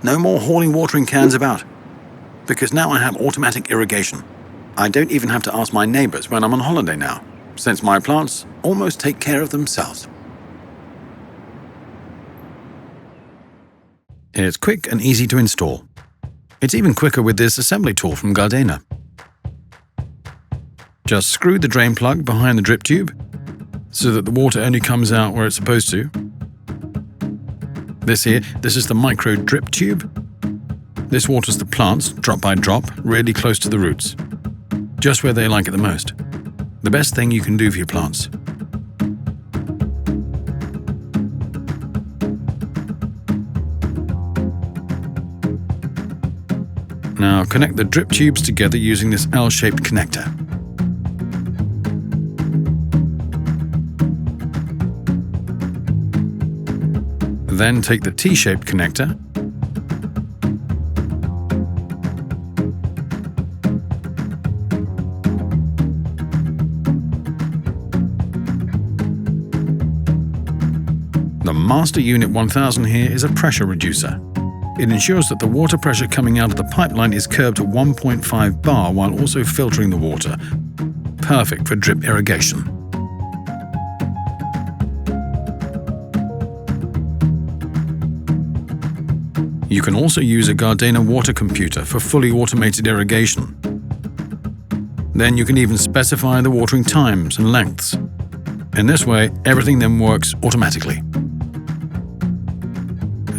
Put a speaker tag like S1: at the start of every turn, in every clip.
S1: No more hauling watering cans about, because now I have automatic irrigation. I don't even have to ask my neighbors when I'm on holiday now, since my plants almost take care of themselves. It's quick and easy to install. It's even quicker with this assembly tool from Gardena. Just screw the drain plug behind the drip tube so that the water only comes out where it's supposed to. This is the micro drip tube. This waters the plants drop by drop, really close to the roots, just where they like it the most. The best thing you can do for your plants. Now connect the drip tubes together using this L-shaped connector. Then take the T-shaped connector The Master Unit 1000 here is a pressure reducer. It ensures that the water pressure coming out of the pipeline is curbed to 1.5 bar while also filtering the water. Perfect for drip irrigation. You can also use a Gardena water computer for fully automated irrigation. Then you can even specify the watering times and lengths. In this way, everything then works automatically.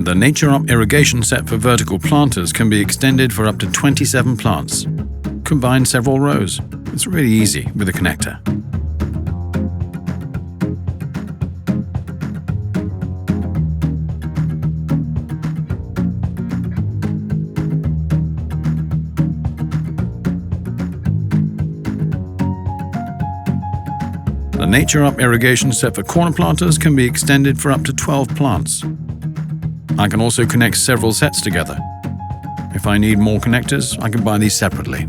S1: The NatureUp irrigation set for vertical planters can be extended for up to 27 plants. Combine several rows. It's really easy with a connector. The NatureUp irrigation set for corner planters can be extended for up to 12 plants. I can also connect several sets together. If I need more connectors, I can buy these separately.